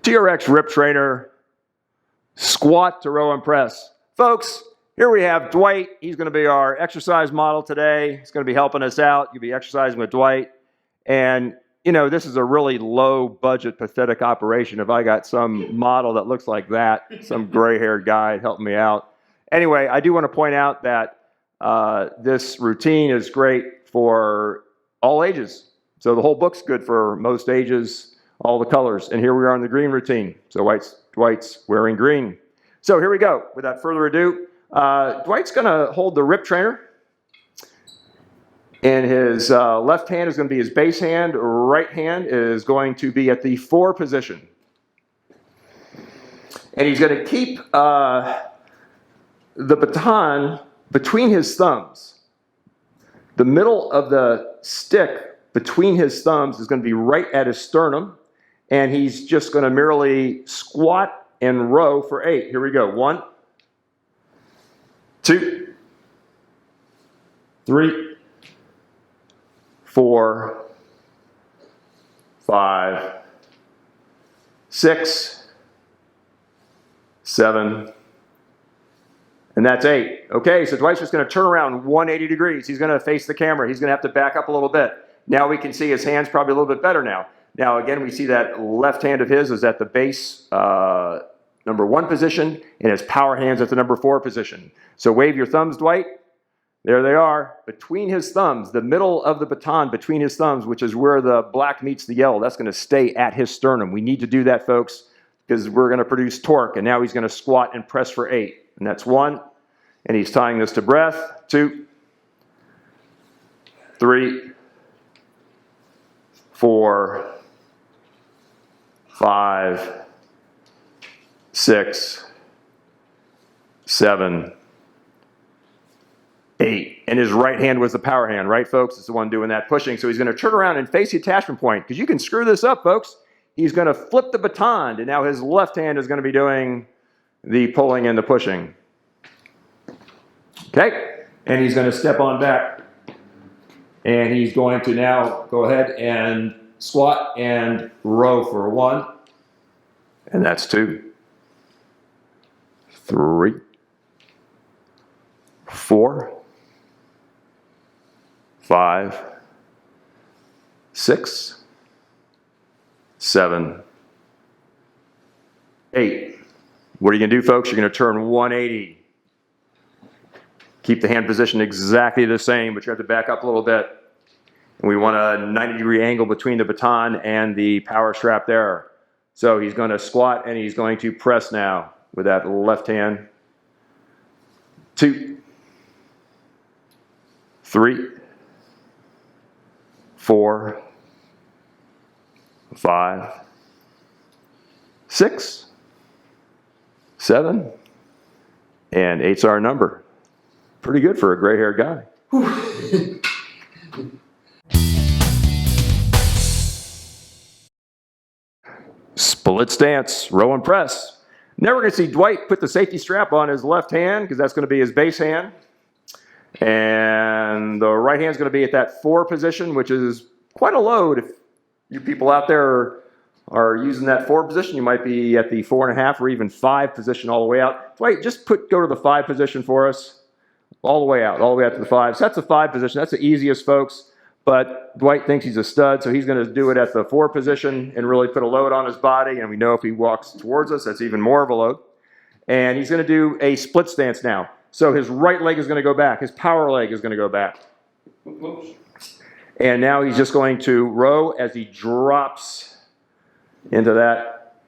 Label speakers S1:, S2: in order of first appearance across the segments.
S1: TRX Rip Trainer, squat to row and press. Folks, here we have Dwight. He's going to be our exercise model today. He's going to be helping us out. You'll be exercising with Dwight. And, you know, this is a really low budget, pathetic operation. If I got some model that looks like that, some gray-haired guy helping me out. Anyway, I do want to point out that this routine is great for all ages. So the whole book's good for most ages, all the colors. And here we are on the green routine. So Dwight's wearing green. So here we go. Without further ado, Dwight's going to hold the Rip Trainer. And his left hand is going to be his base hand. Right hand is going to be at the 4 position. And he's going to keep the baton between his thumbs. The middle of the stick between his thumbs is going to be right at his sternum. And he's just going to merely squat and row for 8. Here we go. 1, 2, 3, 4, 5, 6, 7, and that's 8. Okay, so Dwight's just going to turn around 180 degrees. He's going to face the camera. He's going to have to back up a little bit. Now we can see his hands probably a little bit better now. Now again, we see that left hand of his is at the base number 1 position, and his power hand's at the number 4 position. So wave your thumbs, Dwight. There they are, between his thumbs, the middle of the baton between his thumbs, which is where the black meets the yellow. That's going to stay at his sternum. We need to do that, folks, because we're going to produce torque. And now he's going to squat and press for 8. And that's 1. And he's tying this to breath. 2, 3, 4, 5, 6, 7, 8. And his right hand was the power hand, right, folks? It's the one doing that pushing. So he's going to turn around and face the attachment point, because you can screw this up, folks. He's going to flip the baton, and now his left hand is going to be doing the pulling and the pushing. Okay? And he's going to step on back. And he's going to now go ahead and squat and row for 1. And that's 2, 3, 4, 5, 6, 7, 8. What are you going to do, folks? You're going to turn 180. Keep the hand position exactly the same, but you have to back up a little bit. And we want a 90-degree angle between the baton and the power strap there. So he's going to squat and he's going to press now with that left hand. 2, 3, 4, 5, 6, 7, and 8's our number. Pretty good for a gray-haired guy. Split stance, row and press. Now we're going to see Dwight put the safety strap on his left hand, because that's going to be his base hand. And the right hand is going to be at that 4 position, which is quite a load. If you people out there are using that 4 position, you might be at the 4.5 or even 5 position all the way out. Dwight, just go to the 5 position for us. All the way out to the 5. So that's the 5 position. That's the easiest, folks. But Dwight thinks he's a stud, so he's going to do it at the 4 position and really put a load on his body. And we know if he walks towards us, that's even more of a load. And he's going to do a split stance now. So his right leg is going to go back. His power leg is going to go back. And now he's just going to row as he drops into that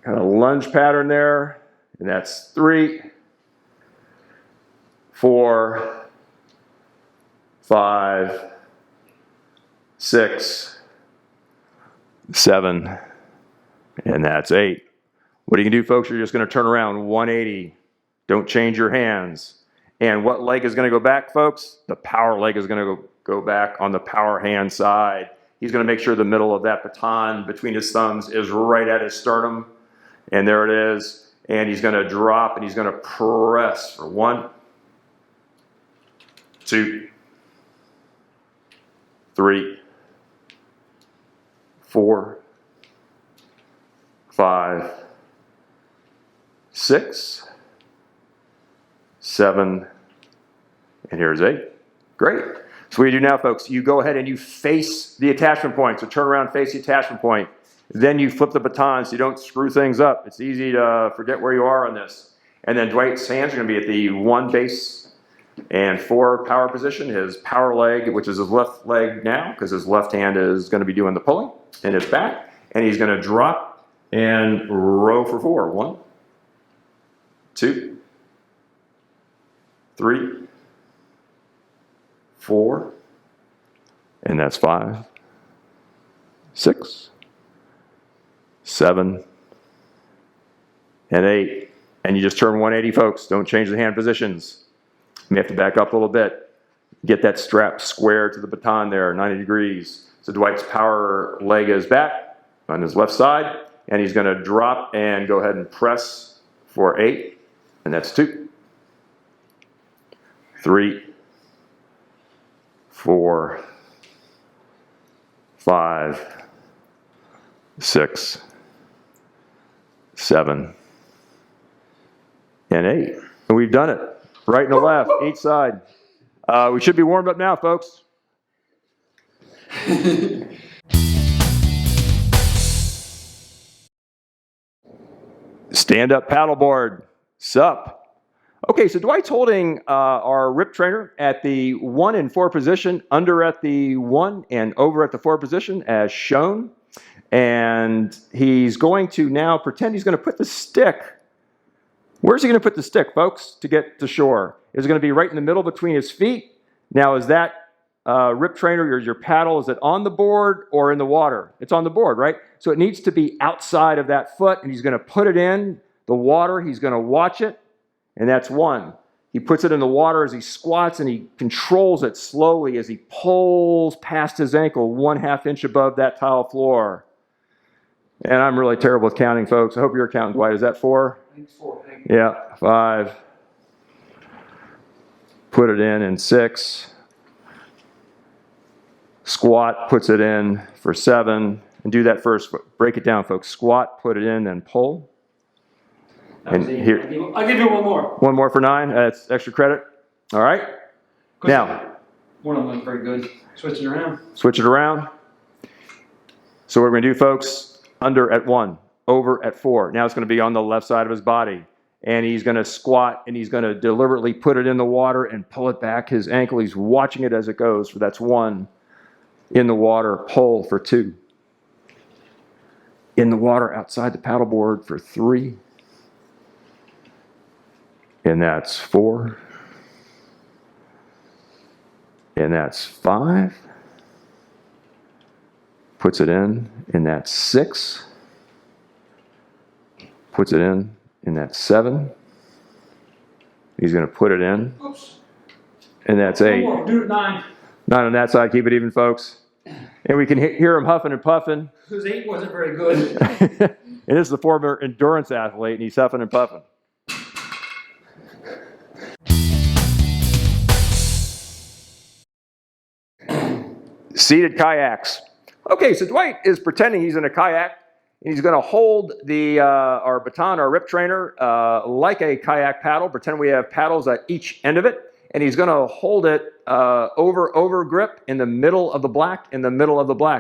S1: kind of lunge pattern there. And that's 3, 4, 5, 6, 7, and that's 8. What are you going to do, folks? You're just going to turn around 180. Don't change your hands. And what leg is going to go back, folks? The power leg is going to go back on the power hand side. He's going to make sure the middle of that baton between his thumbs is right at his sternum. And there it is. And he's going to drop and he's going to press for 1, 2, 3, 4, 5, 6, 7, and here's 8. Great. So what you do now, folks, you go ahead and you face the attachment point. So turn around, face the attachment point. Then you flip the baton so you don't screw things up. It's easy to forget where you are on this. And then Dwight's hands are going to be at the 1 base and 4 power position. His power leg, which is his left leg now, because his left hand is going to be doing the pulling, and his back. And he's going to drop and row for 4. 1, 2, 3, 4, and that's 5, 6, 7, and 8. And you just turn 180, folks. Don't change the hand positions. You may have to back up a little bit. Get that strap square to the baton there, 90 degrees. So Dwight's power leg is back on his left side, and he's going to drop and go ahead and press for 8, and that's 2, 3, 4, 5, 6, 7, and 8. And we've done it. Right and the left, each side. We should be warmed up now, folks. Stand up paddleboard. Sup. Okay, so Dwight's holding our rip trainer at the 1 and 4 position, under at the 1 and over at the 4 position as shown. And he's going to now pretend he's going to put the stick. Where's he going to put the stick, folks, to get to shore? Is it going to be right in the middle between his feet? Now, is that rip trainer, your paddle, is it on the board or in the water? It's on the board, right? So it needs to be outside of that foot, and he's going to put it in the water. He's going to watch it, and that's 1. He puts it in the water as he squats, and he controls it slowly as he pulls past his ankle 1/2 inch above that tile floor. And I'm really terrible with counting, folks. I hope you're counting, Dwight. Is that 4?
S2: I think it's 4.
S1: Yeah, 5. Put it in 6. Squat, puts it in for 7. And do that first. Break it down, folks. Squat, put it in, then pull. And here,
S2: I'll give you one more.
S1: One more for 9. That's extra credit. All right. Now,
S2: one of them went very good. Switch it around.
S1: Switch it around. So what we're going to do, folks, under at 1, over at 4. Now it's going to be on the left side of his body. And he's going to squat, and he's going to deliberately put it in the water and pull it back his ankle. He's watching it as it goes. So that's 1. In the water, pull for 2. In the water outside the paddleboard for 3. And that's 4. And that's 5. Puts it in, and that's 6. Puts it in, and that's 7. He's going to put it in.
S2: Oops.
S1: And that's 8.
S2: One more. Do it 9.
S1: 9 on that side. Keep it even, folks. And we can hear him huffing and puffing.
S2: His 8 wasn't very good.
S1: And this is the former endurance athlete, and he's huffing and puffing. Seated kayaks. Okay, so Dwight is pretending he's in a kayak, and he's going to hold the our baton, our rip trainer, like a kayak paddle. Pretend we have paddles at each end of it, and he's going to hold it over grip in the middle of the black,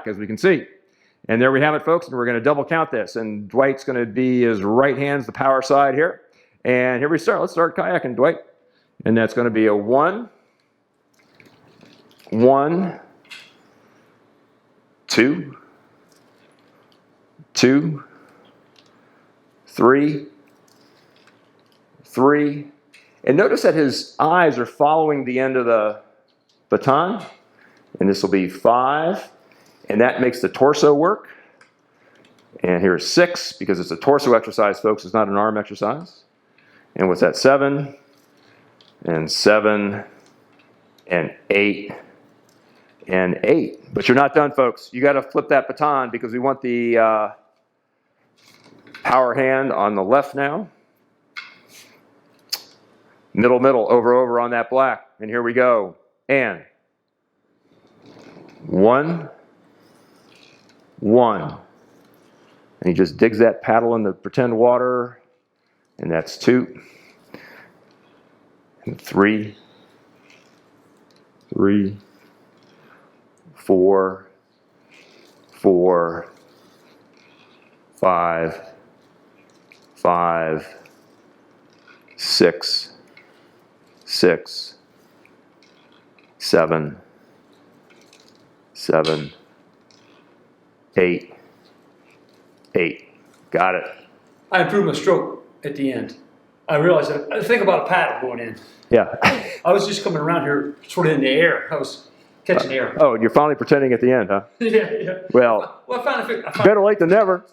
S1: as we can see. And there we have it, folks, and we're going to double count this. And Dwight's going to be his right hand's the power side here. And here we start. Let's start kayaking, Dwight. And that's going to be a 1, 1, 2, 2, 3, 3. And notice that his eyes are following the end of the baton. And this will be 5. And that makes the torso work. And here's 6, because it's a torso exercise, folks. It's not an arm exercise. And what's that? 7, and 7, and 8, and 8. But you're not done, folks. You got to flip that baton, because we want the power hand on the left now. Middle, over on that black. And here we go. And 1, 1, And he just digs that paddle in the pretend water. And that's 2. And 3. 3. 4. 4. 5. 5. 6. 6. 7. 7. 8. 8. Got it.
S2: I improved my stroke at the end. I realized that I think about a paddle going in.
S1: Yeah.
S2: I was just coming around here sort of in the air. I was catching air.
S1: Oh, you're finally pretending at the end, huh?
S2: Yeah.
S1: Well,
S2: I found
S1: better late than never.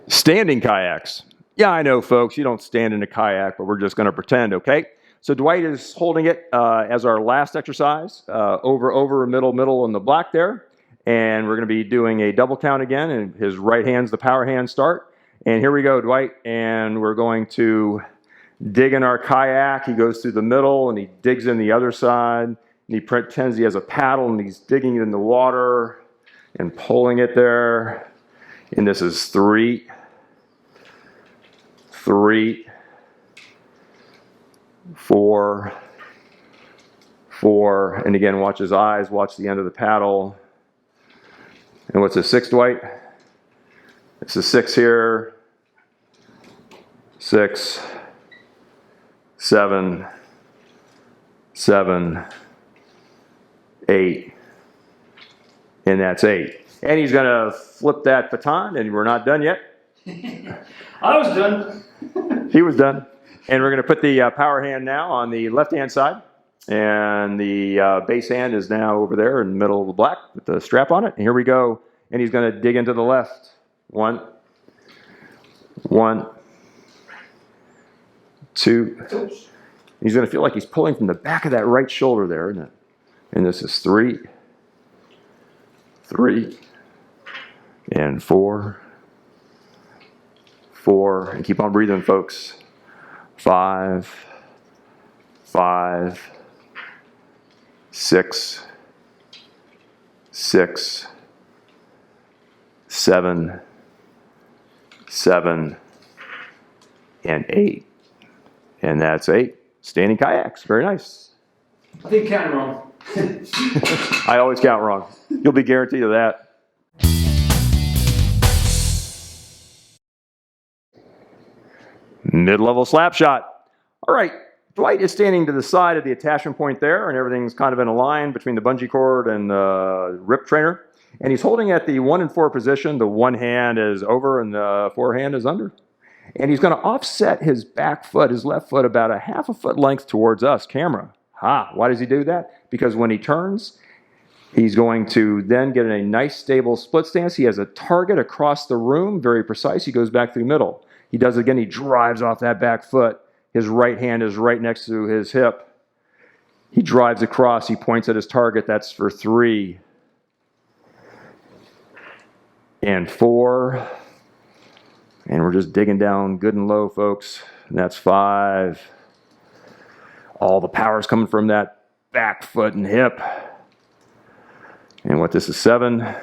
S1: Standing kayaks. Yeah, I know, folks, you don't stand in a kayak, but we're just going to pretend, okay? So Dwight is holding it as our last exercise, over, middle in the black there. And we're going to be doing a double count again, and his right hand's the power hand start. And here we go, Dwight, and we're going to dig in our kayak. He goes through the middle, and he digs in the other side, and he pretends he has a paddle, and he's digging it in the water and pulling it there. And this is 3, 3, 4, 4, and again, watch his eyes, watch the end of the paddle. And what's a 6, Dwight? It's a 6 here. 6, 7, 7, 8, and that's 8. And he's going to flip that baton, and we're not done yet.
S2: I was done.
S1: He was done. And we're going to put the power hand now on the left-hand side. And the base hand is now over there in the middle of the black with the strap on it. And here we go. And he's going to dig into the left. 1, 1, 2. He's going to feel like he's pulling from the back of that right shoulder there, isn't it? And this is 3, 3, and 4, 4. And keep on breathing, folks. 5, 5, 6, 6, 7, 7, and 8. And that's 8. Standing kayaks. Very nice.
S2: I think you counted wrong.
S1: I always count wrong. You'll be guaranteed of that. Mid-level slap shot. All right. Dwight is standing to the side of the attachment point there, and everything's kind of in a line between the bungee cord and the Rip Trainer. And he's holding at the 1 and 4 position. The one hand is over and the forehand is under. And he's going to offset his back foot, his left foot, about a half a foot length towards us, camera. Why does he do that? Because when he turns, he's going to then get in a nice stable split stance. He has a target across the room, very precise. He goes back through the middle. He does it again. He drives off that back foot. His right hand is right next to his hip. He drives across. He points at his target. That's for 3. And 4. And we're just digging down good and low, folks. And that's 5. All the power's coming from that back foot and hip. And what this is 7.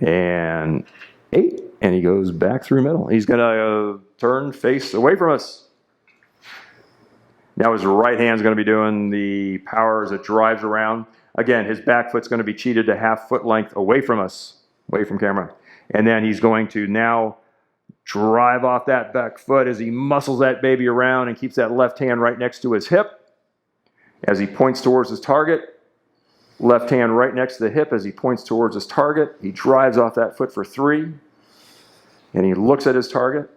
S1: And 8. And he goes back through middle. He's going to turn face away from us. Now his right hand's going to be doing the power as it drives around. Again, his back foot's going to be cheated to half foot length away from us, away from camera. And then he's going to now drive off that back foot as he muscles that baby around and keeps that left hand right next to his hip. As he points towards his target, left hand right next to the hip as he points towards his target. He drives off that foot for 3. And he looks at his target.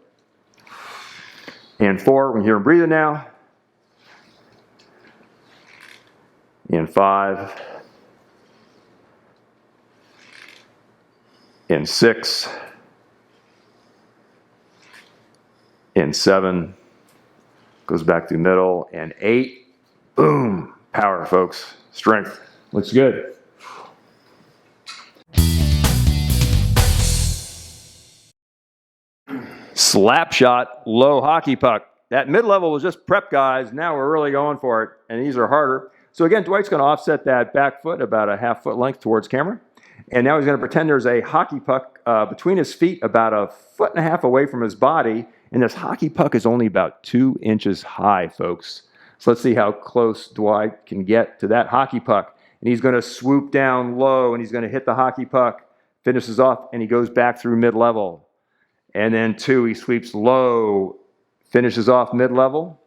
S1: And 4, we can hear him breathing now. And 5. And 6. And 7. Goes back through middle. And 8. Boom. Power, folks. Strength. Looks good. Slap shot, low hockey puck. That mid-level was just prep, guys. Now we're really going for it, and these are harder. So again, Dwight's going to offset that back foot about a half foot length towards camera. And now he's going to pretend there's a hockey puck between his feet about a foot and a half away from his body. And this hockey puck is only about 2 inches high, folks. So let's see how close Dwight can get to that hockey puck. And he's going to swoop down low, and he's going to hit the hockey puck, finishes off, and he goes back through mid-level. And then 2, he sweeps low, finishes off mid-level.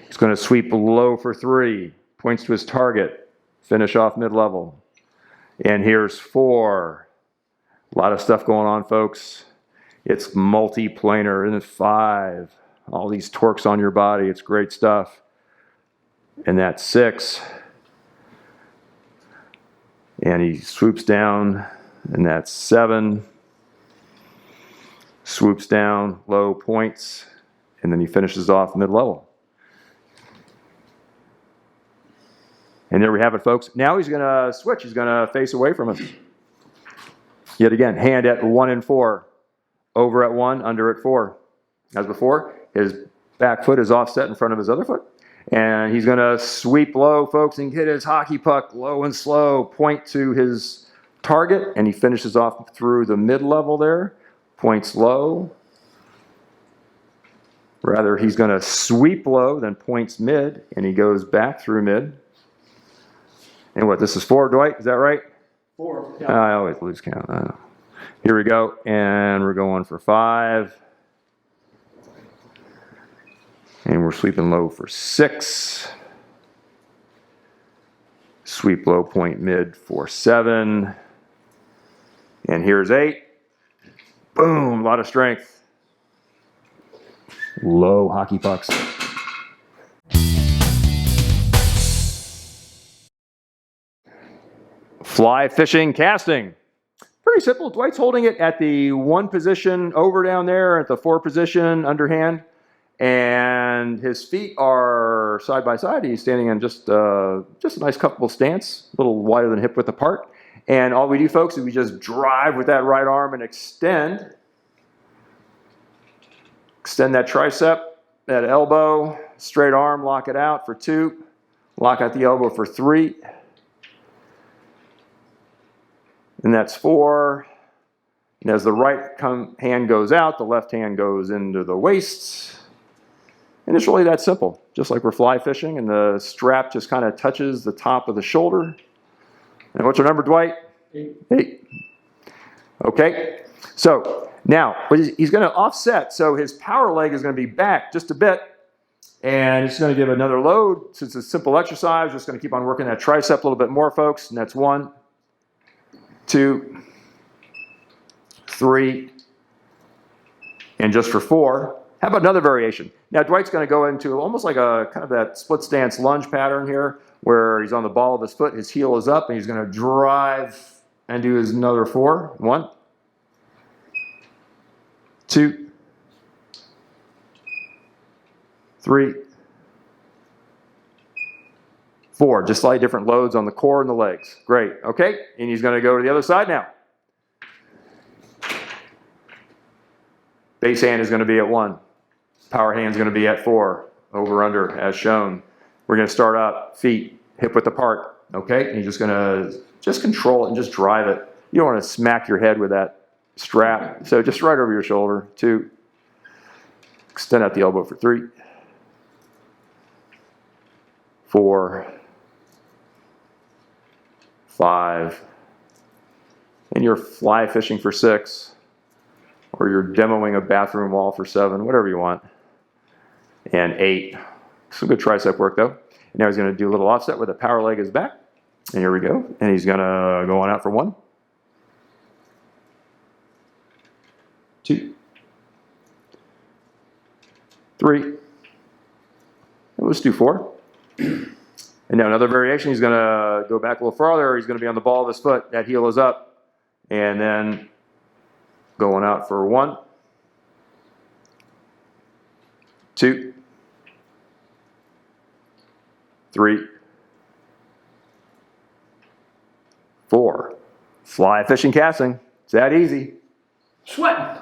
S1: He's going to sweep low for 3, points to his target, finish off mid-level. And here's 4. A lot of stuff going on, folks. It's multi-planar. And 5. All these torques on your body. It's great stuff. And that's 6. And he swoops down. And that's 7. Swoops down, low, points. And then he finishes off mid-level. And there we have it, folks. Now he's going to switch. He's going to face away from us. Yet again, hand at 1 and 4. Over at 1, under at 4. As before, his back foot is offset in front of his other foot. And he's going to sweep low, folks, and hit his hockey puck low and slow. Point to his target, and he finishes off through the mid-level there. Points low. Rather, he's going to sweep low, then points mid, and he goes back through mid. And what, this is 4, Dwight? Is that right?
S2: 4. Yeah.
S1: I always lose count. I know. Here we go, and we're going for 5. And we're sweeping low for 6. Sweep low, point mid for 7. And here's 8. Boom, a lot of strength. Low hockey pucks. Fly fishing casting. Pretty simple. Dwight's holding it at the 1 position over down there, at the 4 position underhand. And his feet are side by side. He's standing in just a nice comfortable stance, a little wider than hip width apart. And all we do, folks, is we just drive with that right arm and extend. Extend that tricep, that elbow, straight arm, lock it out for 2. Lock out the elbow for 3. And that's 4. And as the right hand goes out, the left hand goes into the waist. And it's really that simple, just like we're fly fishing, and the strap just kind of touches the top of the shoulder. And what's your number, Dwight? 8. Okay, so now he's going to offset, so his power leg is going to be back just a bit, and it's going to give another load. Since it's a simple exercise, just going to keep on working that tricep a little bit more, folks, and that's 1, 2, 3, and just for 4. How about another variation? Now Dwight's going to go into almost like a kind of that split stance lunge pattern here, where he's on the ball of his foot, his heel is up, and he's going to drive and do his another 4. 1, 2, 3, 4. Just slightly different loads on the core and the legs. Great. Okay, and he's going to go to the other side now. Base hand is going to be at 1. Power hand is going to be at 4. Over, under, as shown. We're going to start up, feet, hip width apart. Okay, and you're just going to just control it and just drive it. You don't want to smack your head with that strap. So just right over your shoulder. 2. Extend out the elbow for 3. 4. 5. And you're fly fishing for 6. Or you're demoing a bathroom wall for 7, whatever you want. And 8. Some good tricep work though. And now he's going to do a little offset where the power leg is back. And here we go. And he's going to go on out for 1, 2, 3. And let's do 4. And now another variation. He's going to go back a little farther. He's going to be on the ball of his foot. That heel is up. And then going out for 1, 2, 3, 4. Fly fishing casting. It's that easy.
S2: Sweating.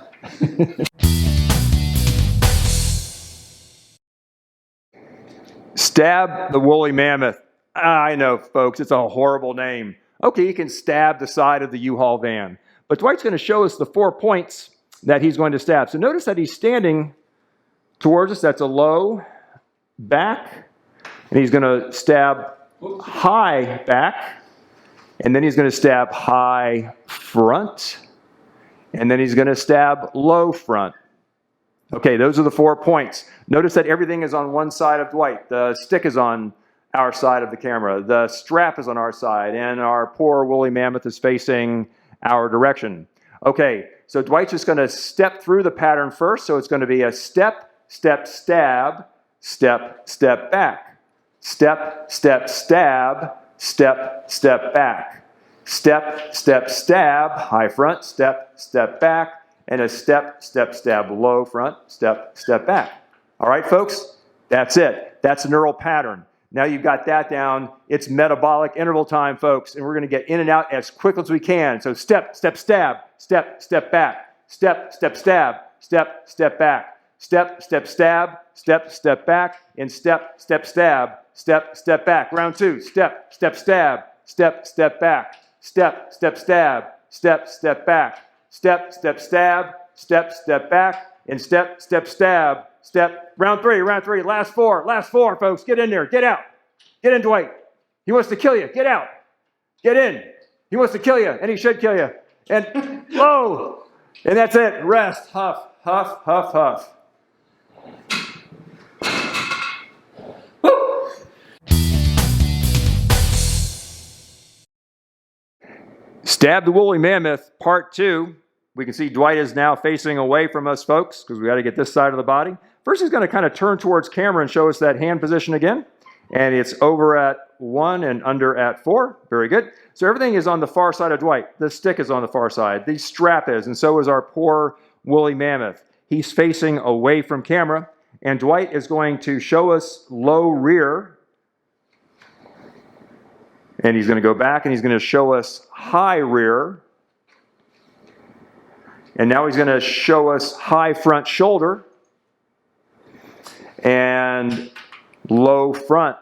S1: Stab the woolly mammoth. I know, folks, it's a horrible name. Okay, you can stab the side of the U-Haul van. But Dwight's going to show us the 4 points that he's going to stab. So notice that he's standing towards us. That's a low back. And he's going to stab high back. And then he's going to stab high front. And then he's going to stab low front. Okay, those are the 4 points. Notice that everything is on one side of Dwight. The stick is on our side of the camera. The strap is on our side, and our poor woolly mammoth is facing our direction. Okay, so Dwight's just going to step through the pattern first. So it's going to be a step, step, stab, step, step, back. Step, step, stab, step, step, back. Step, step, stab, high front, step, step, back. And a step, step, stab, low front, step, step, back. All right, folks? That's it. That's a neural pattern. Now you've got that down. It's metabolic interval time, folks, and we're going to get in and out as quick as we can. So step, step, stab, step, step, back. Step, step, stab, step, step, back. Step, step, stab, step, step, back. And step, step, stab, step, step, back. Round 2. Step, step, stab, step, step, back. Step, step, stab, step, step, back. Step, step, stab, step, step, back, and step, step, stab, step. Round 3, last 4, folks. Get in there, get out. Get in, Dwight. He wants to kill you. Get out. Get in. He wants to kill you, and he should kill you. And whoa. And that's it. Rest. Huff, huff, huff, huff. Woo. Stab the woolly mammoth, part 2. We can see Dwight is now facing away from us, folks, because we got to get this side of the body. First, he's going to kind of turn towards camera and show us that hand position again. And it's over at 1 and under at 4. Very good. So everything is on the far side of Dwight. The stick is on the far side. The strap is, and so is our poor woolly mammoth. He's facing away from camera. And Dwight is going to show us low rear. And he's going to go back and he's going to show us high rear. And now he's going to show us high front shoulder and low front.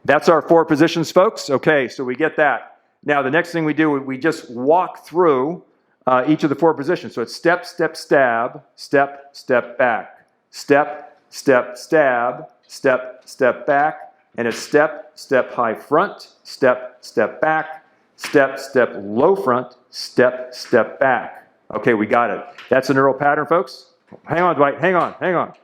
S1: That's our 4 positions, folks. Okay, so we get that. Now the next thing we do, we just walk through each of the 4 positions. So it's step, step, stab, step, step, back. Step, step, stab, step, step, back. And it's step, step, high front, step, step, back, step, step, low front, step, step, back. Okay, we got it. That's a neural pattern, folks. Hang on, Dwight. Hang on, hang on.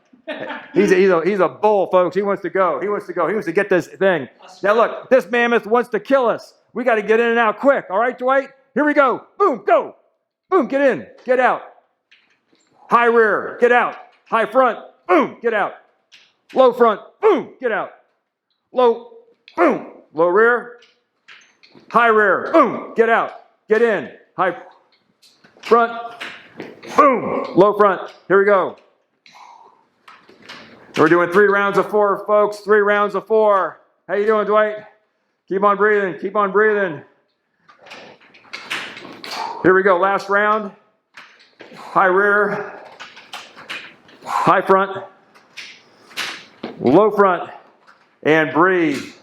S1: He's a bull, folks. He wants to go. He wants to go. He wants to get this thing. Now look, this mammoth wants to kill us. We got to get in and out quick. All right, Dwight? Here we go. Boom, go. Boom, get in. Get out. High rear, get out. High front, boom, get out. Low front, boom, get out. Low, boom. Low rear. High rear, boom, get out. Get in. High front, boom, low front. Here we go. We're doing 3 rounds of 4, folks. 3 rounds of 4. How you doing, Dwight? Keep on breathing. Keep on breathing. Here we go. Last round. High rear, high front, low front, and breathe.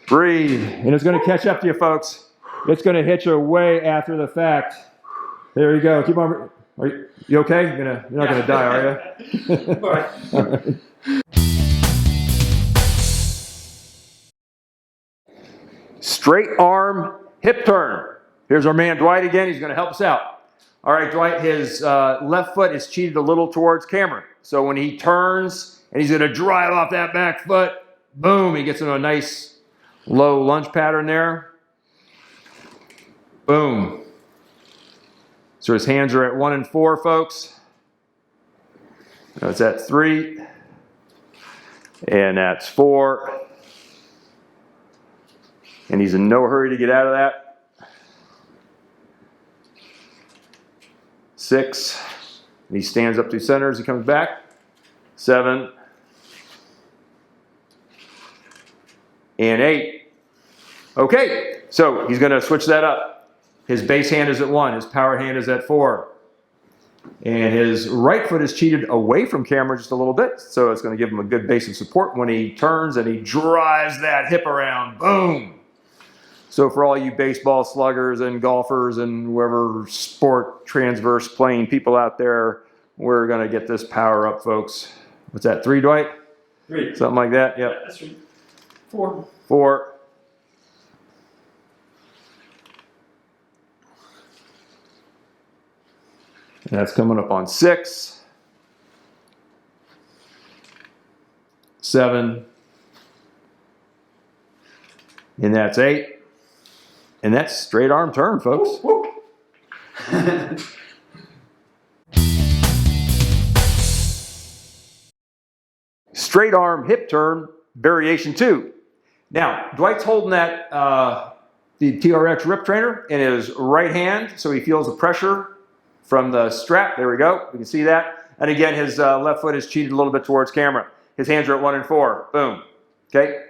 S1: Breathe. And it's going to catch up to you, folks. It's going to hit you way after the fact. There you go. Keep on. Are you okay? You're not going to die, are you?
S2: All right.
S1: All right. Straight arm hip turn. Here's our man Dwight again. He's going to help us out. All right, Dwight, his left foot is cheated a little towards camera. So when he turns and he's going to drive off that back foot, boom, he gets into a nice low lunge pattern there. Boom. So his hands are at 1 and 4, folks. That's at 3. And that's 4. And he's in no hurry to get out of that. 6. And he stands up through center as he comes back. 7. And 8. Okay, so he's going to switch that up. His base hand is at 1. His power hand is at 4. And his right foot is cheated away from camera just a little bit, so it's going to give him a good base of support when he turns and he drives that hip around. Boom! So for all you baseball sluggers and golfers and whoever sport transverse playing people out there, we're going to get this power up, folks. What's that, 3, Dwight?
S2: 3.
S1: Something like that, yep.
S2: Yeah, that's 3. 4.
S1: 4. And that's coming up on 6, 7, and that's 8. And that's straight arm turn, folks.
S2: Whoop, whoop.
S1: Straight arm hip turn, variation 2. Now, Dwight's holding that the TRX Rip Trainer in his right hand, so he feels the pressure from the strap. There we go. We can see that. And again, his left foot is cheated a little bit towards camera. His hands are at 1 and 4. Boom. Okay.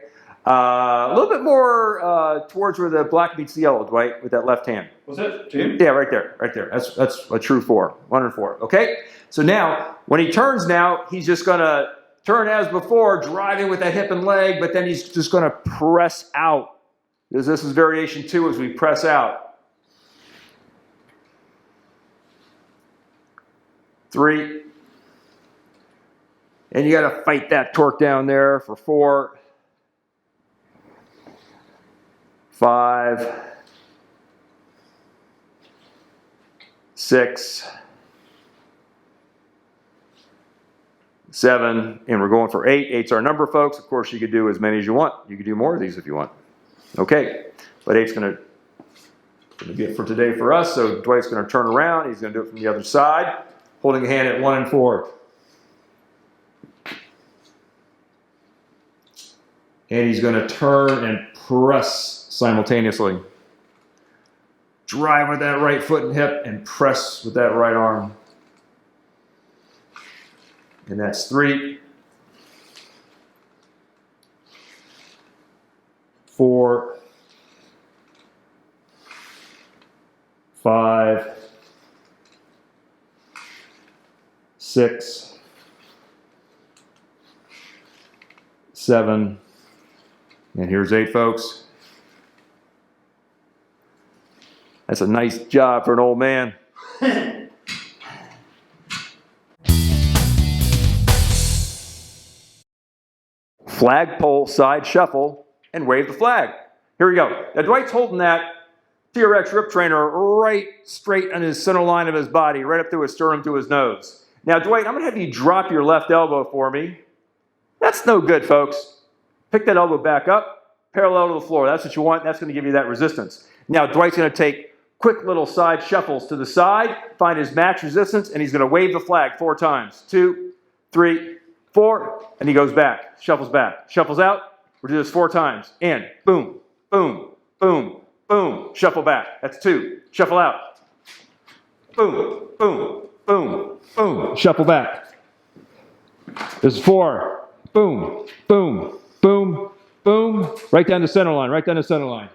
S1: A little bit more towards where the black meets the yellow, Dwight, with that left hand.
S2: Was it, Jim?
S1: Yeah, right there. Right there. That's a true 4. 1 and 4. Okay. So now, when he turns now, he's just going to turn as before, driving with that hip and leg, but then he's just going to press out. Because this is variation 2 as we press out. 3. And you got to fight that torque down there for 4. 5. 6. 7. And we're going for 8. 8's our number, folks. Of course, you could do as many as you want. You could do more of these if you want. Okay. But 8's going to be it for today for us. So Dwight's going to turn around. He's going to do it from the other side, holding a hand at 1 and 4. And he's going to turn and press simultaneously. Drive with that right foot and hip and press with that right arm. And that's 3. 4. 5. 6. 7. And here's 8, folks. That's a nice job for an old man. Flagpole side shuffle and wave the flag. Here we go. Now Dwight's holding that TRX Rip Trainer right straight on his center line of his body, right up through his sternum to his nose. Now Dwight, I'm going to have you drop your left elbow for me. That's no good, folks. Pick that elbow back up, parallel to the floor. That's what you want. That's going to give you that resistance. Now Dwight's going to take quick little side shuffles to the side, find his max resistance, and he's going to wave the flag 4 times. 2, 3, 4, and he goes back, shuffles out. We'll do this 4 times. And boom, boom, boom, boom, shuffle back. That's 2. Shuffle out. Boom, boom, boom, boom, shuffle back. This is 4. Boom, boom, boom, boom. Right down the center line, right down the center line.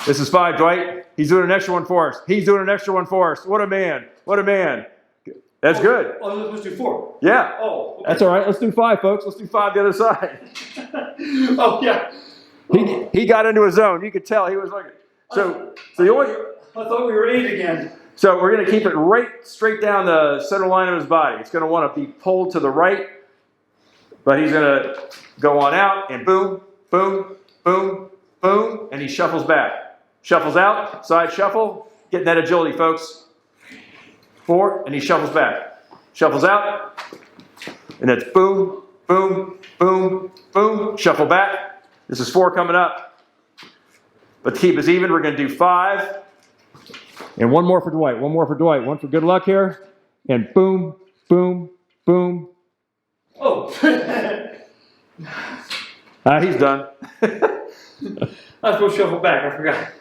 S1: This is 5, Dwight. He's doing an extra one for us. He's doing an extra one for us. What a man. What a man. That's good.
S2: Oh, let's do 4.
S1: Yeah.
S2: Oh, okay.
S1: That's all right. Let's do 5, folks. Let's do 5 the other side.
S2: Oh, yeah.
S1: He got into his zone. You could tell he was like, so the only.
S2: I thought we were 8 again.
S1: So we're going to keep it right straight down the center line of his body. It's going to want to be pulled to the right, but he's going to go on out and boom, boom, boom, boom, and he shuffles back. Shuffles out, side shuffle, getting that agility, folks. 4, and he shuffles back. Shuffles out, and that's boom, boom, boom, boom, shuffle back. This is 4 coming up. But to keep us even, we're going to do 5. And 1 more for Dwight, 1 more for Dwight. 1 for good luck here. And boom, boom, boom.
S2: Oh.
S1: He's done.
S2: I was supposed to shuffle back, I forgot.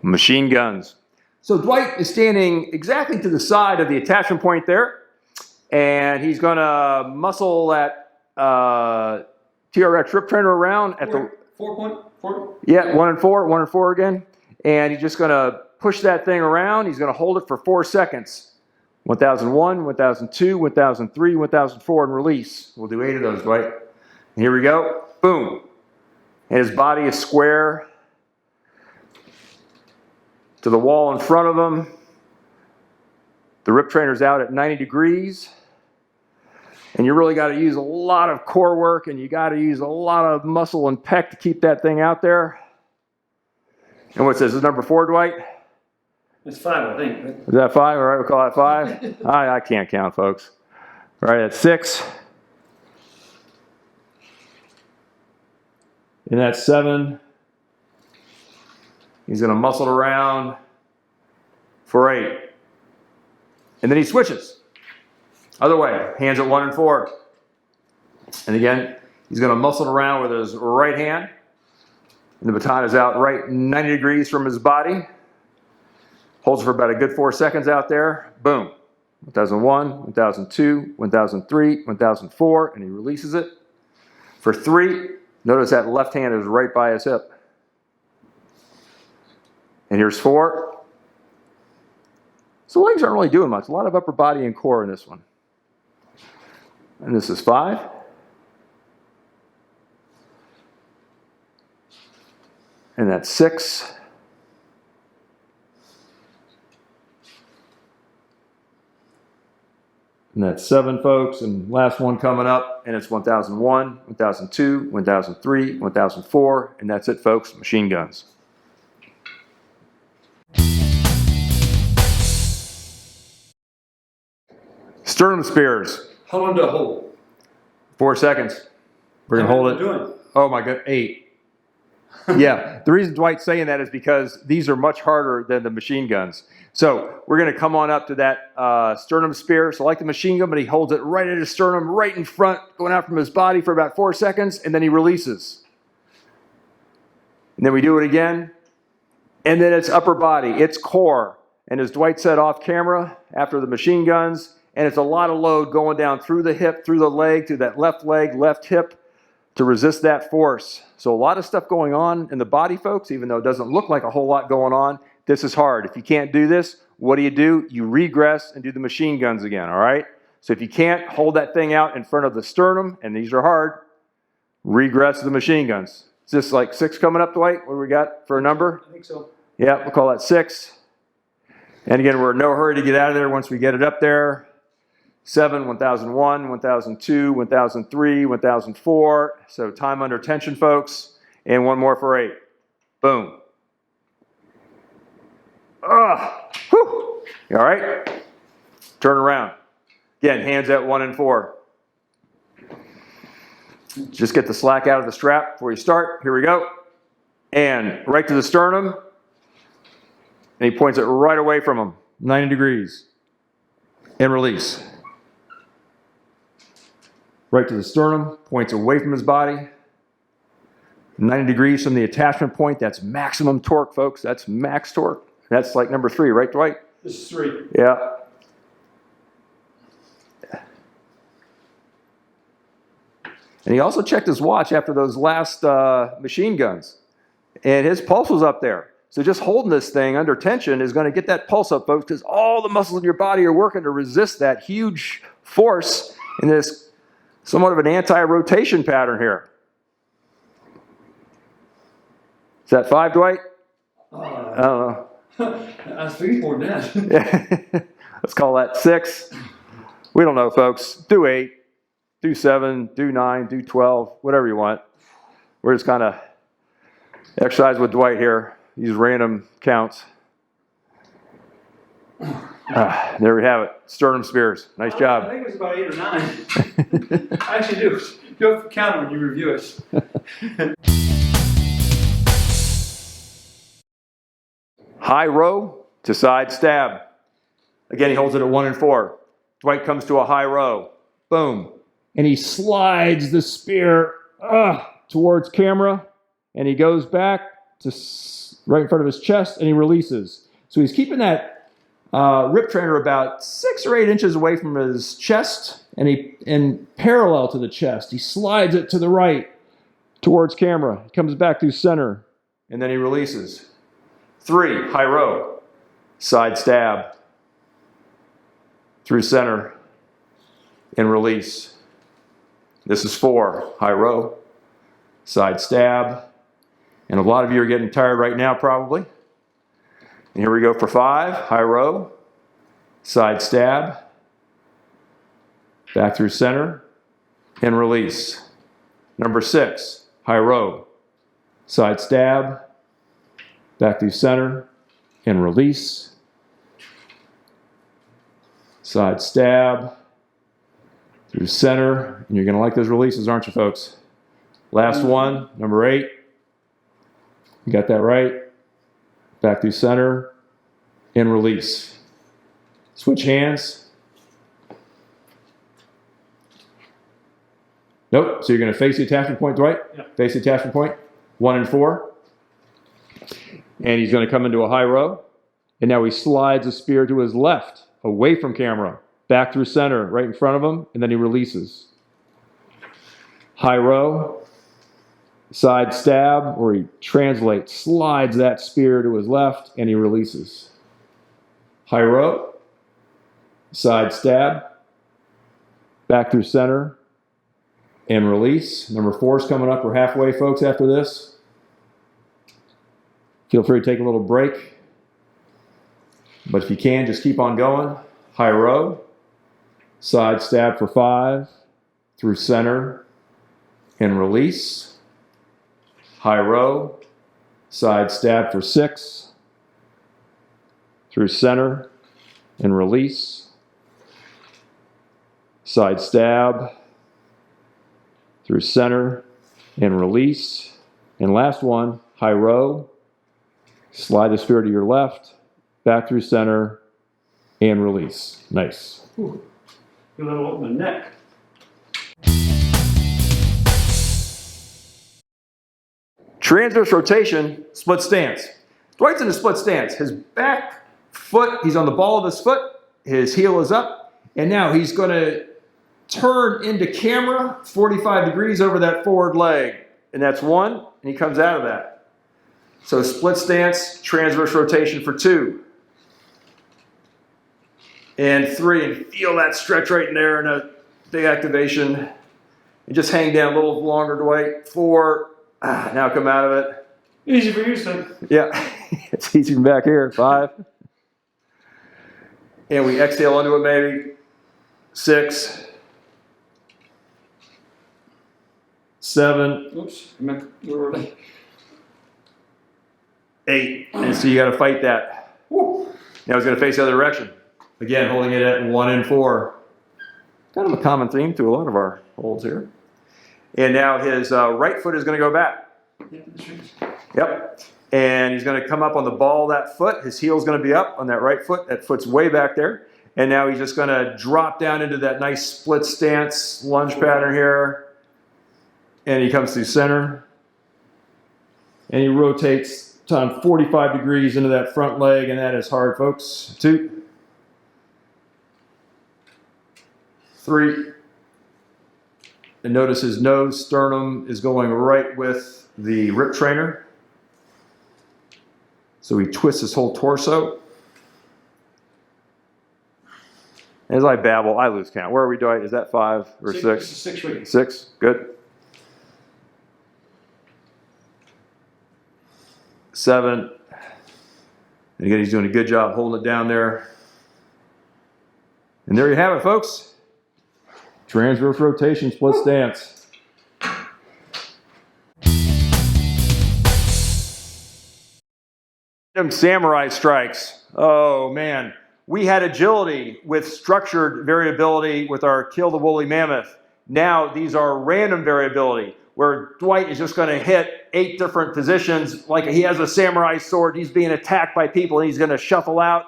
S1: Machine guns. So Dwight is standing exactly to the side of the attachment point there, and he's going to muscle that TRX Rip Trainer around at the
S2: 4.4.
S1: yeah 1 and 4 again, And he's just going to push that thing around. He's going to hold it for 4 seconds. 1001, 1002, 1003, 1004, and release. We'll do 8 of those, Dwight. And here we go. Boom. And his body is square to the wall in front of him. The rip trainer's out at 90 degrees. And you really got to use a lot of core work, and you got to use a lot of muscle and pec to keep that thing out there. And what's this? Is number 4, Dwight?
S2: It's 5, I think.
S1: Is that 5? All right, we'll call that 5. I can't count, folks. All right, that's 6. And that's 7. He's going to muscle it around for 8. And then he switches. Other way, hands at 1 and 4. And again, he's going to muscle it around with his right hand. And the baton is out right 90 degrees from his body. Holds for about a good 4 seconds out there. Boom. 1001, 1002, 1003, 1004, and he releases it. For 3, notice that left hand is right by his hip. And here's 4. So legs aren't really doing much. A lot of upper body and core in this one. And this is 5. And that's 6. And that's 7, folks. And last one coming up, and it's 1001, 1002, 1003, 1004, and that's it, folks. Machine guns. Sternum spears.
S2: How long do I hold?
S1: 4 seconds. We're going to hold it.
S2: Doing?
S1: Oh my God, 8. Yeah, the reason Dwight's saying that is because these are much harder than the machine guns. So we're going to come on up to that sternum spear. So like the machine gun, but he holds it right at his sternum, right in front, going out from his body for about 4 seconds, and then he releases. And then we do it again. And then it's upper body, it's core. And as Dwight said off camera, after the machine guns, and it's a lot of load going down through the hip, through the leg, through that left leg, left hip, to resist that force. So a lot of stuff going on in the body, folks, even though it doesn't look like a whole lot going on. This is hard. If you can't do this, what do? You regress and do the machine guns again, all right? So if you can't hold that thing out in front of the sternum, and these are hard, regress to the machine guns. Is this like 6 coming up, Dwight? What do we got for a number?
S2: I think so.
S1: Yeah, we'll call that 6. And again, we're in no hurry to get out of there once we get it up there. 7, 1001, 1002, 1003, 1004. So time under tension, folks. And one more for 8. Boom. Whew. You all right? Turn around. Again, hands at 1 and 4. Just get the slack out of the strap before you start. Here we go. And right to the sternum. And he points it right away from him. 90 degrees. And release. Right to the sternum, points away from his body. 90 degrees from the attachment point. That's maximum torque, folks. That's max torque. That's like number 3, right, Dwight?
S2: This is 3.
S1: Yeah. And he also checked his watch after those last machine guns. And his pulse was up there. So just holding this thing under tension is going to get that pulse up, folks, because all the muscles in your body are working to resist that huge force in this somewhat of an anti-rotation pattern here. Is that 5, Dwight? I don't know.
S2: I was thinking more than that.
S1: Let's call that 6. We don't know, folks. Do 8, do 7, do 9, do 12, whatever you want. We're just kind of exercise with Dwight here. Use random counts. There we have it. Sternum spears. Nice job.
S2: I think it was about 8 or 9. I actually do. You have to count when you review it.
S1: High row to side stab. Again, he holds it at 1 and 4. Dwight comes to a high row. Boom. And he slides the spear towards camera. And he goes back to right in front of his chest, and he releases. So he's keeping that rip trainer about 6 or 8 inches away from his chest, and parallel to the chest. He slides it to the right towards camera. He comes back through center, and then he releases. 3, high row, side stab, through center, and release. This is 4, high row, side stab, and a lot of you are getting tired right now probably. And here we go for 5, high row, side stab, back through center, and release. Number 6, high row, side stab, back through center, and release. Side stab, through center, and you're gonna like those releases, aren't you folks? Last one, number 8. You got that right. Back through center, and release. Switch hands. Nope, so you're gonna face the attachment point, Dwight?
S2: Yeah.
S1: Face the attachment point, 1 and 4. And he's gonna come into a high row. And now he slides the spear to his left, away from camera, back through center, right in front of him, and then he releases. High row, side stab, or he translates, slides that spear to his left, and he releases. High row, side stab, back through center, and release. Number 4 is coming up. We're halfway, folks, after this. Feel free to take a little break. But if you can, just keep on going. High row, side stab for 5, through center, and release. High row, side stab for 6, through center, and release. Side stab, through center, and release. And last one, high row, slide the spear to your left, back through center, and release. Nice.
S2: Ooh. Feel a little up in the neck.
S1: Transverse rotation, split stance. Dwight's in a split stance. His back foot, he's on the ball of his foot, his heel is up, and now he's going to turn into camera 45 degrees over that forward leg. And that's 1, and he comes out of that. So split stance, transverse rotation for 2. And 3, and feel that stretch right in there and a big activation. And just hang down a little longer, Dwight. 4, now come out of it.
S2: Easy for you, son.
S1: Yeah, it's easy from back here. 5. And we exhale into it maybe. 6. 7.
S2: Oops. I meant early.
S1: 8. And so you got to fight that.
S2: Woo.
S1: Now he's going to face the other direction. Again, holding it at 1 and 4. Kind of a common theme to a lot of our holds here. And now his right foot is going to go back. Yep. And he's going to come up on the ball of that foot. His heel is going to be up on that right foot. That foot's way back there. And now he's just going to drop down into that nice split stance lunge pattern here. And he comes through center. And he rotates on 45 degrees into that front leg. And that is hard, folks. 2. 3. And notice his nose sternum is going right with the rip trainer. So he twists his whole torso. As I babble, I lose count. Where are we, Dwight? Is that 5 or 6?
S2: 6.
S1: 6, good. 7. And again, he's doing a good job holding it down there. And there you have it, folks. Transverse rotation, split stance. Samurai strikes. Oh man. We had agility with structured variability with our Kill the Woolly Mammoth. Now these are random variability where Dwight is just going to hit 8 different positions. Like he has a samurai sword, he's being attacked by people, and he's going to shuffle out,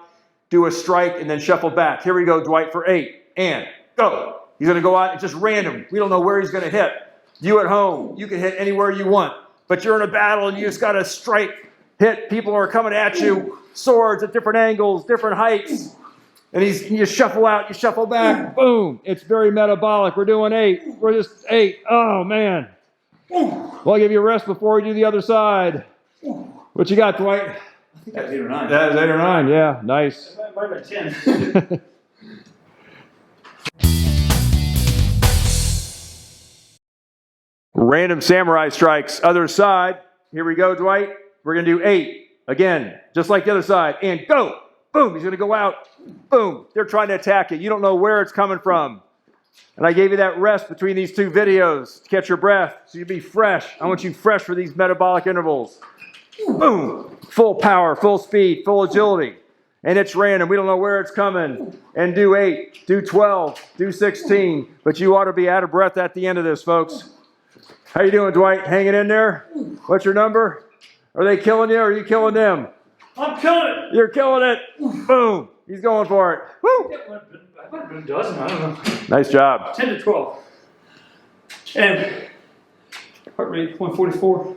S1: do a strike, and then shuffle back. Here we go, Dwight, for 8. And go. He's going to go out, it's just random. We don't know where he's going to hit. You at home, you can hit anywhere you want. But you're in a battle and you just got to strike, hit. People are coming at you, swords at different angles, different heights. And you shuffle out, you shuffle back, boom. It's very metabolic. We're doing 8. We're just 8. Oh, man. Well, I'll give you a rest before we do the other side. What you got, Dwight?
S2: I think that was 8 or 9.
S1: That was 8 or 9, yeah, nice.
S2: That might have been 10.
S1: Random samurai strikes, other side. Here we go, Dwight. We're gonna do 8. Again, just like the other side, and go. Boom, he's gonna go out. Boom, they're trying to attack it. You don't know where it's coming from. And I gave you that rest between these 2 videos to catch your breath, so you'd be fresh. I want you fresh for these metabolic intervals. Boom, full power, full speed, full agility. And it's random, we don't know where it's coming. And do 8, do 12, do 16, but you ought to be out of breath at the end of this, folks. How you doing, Dwight? Hanging in there? What's your number? Are they killing you or are you killing them?
S2: I'm killing it.
S1: You're killing it. Boom. He's going for it. Woo.
S2: That might have been a dozen, I don't know.
S1: Nice job.
S2: 10 to 12. And heart rate 144.